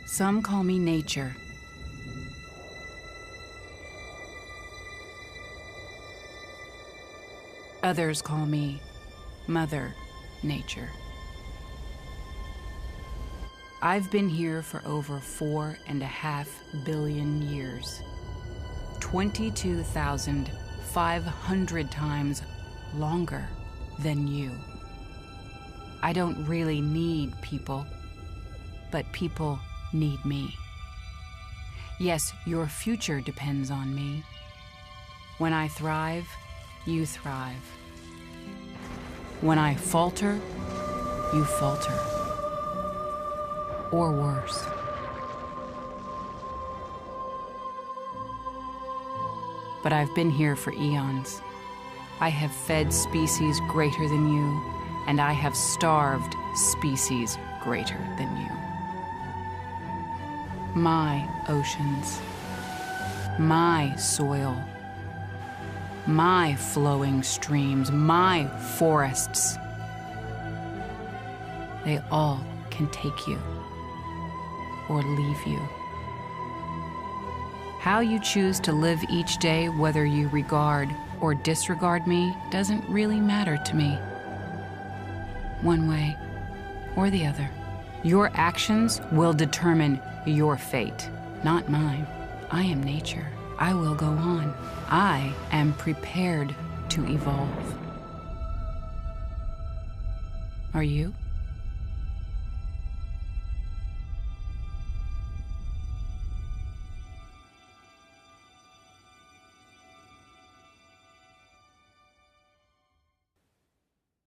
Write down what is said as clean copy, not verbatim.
Some call me nature. Others call me Mother Nature. I've been here for over 4.5 billion years, 22,500 times longer than you. I don't really need people, but people need me. Yes, your future depends on me. When I thrive, you thrive. When I falter, you falter. Or worse. But I've been here for eons. I have fed species greater than you, and I have starved species greater than you. My oceans, my soil, my flowing streams, my forests, they all can take you or leave you. How you choose to live each day, whether you regard or disregard me, doesn't really matter to me. One way or the other. Your actions will determine your fate, not mine. I am nature. I will go on. I am prepared to evolve. Are you?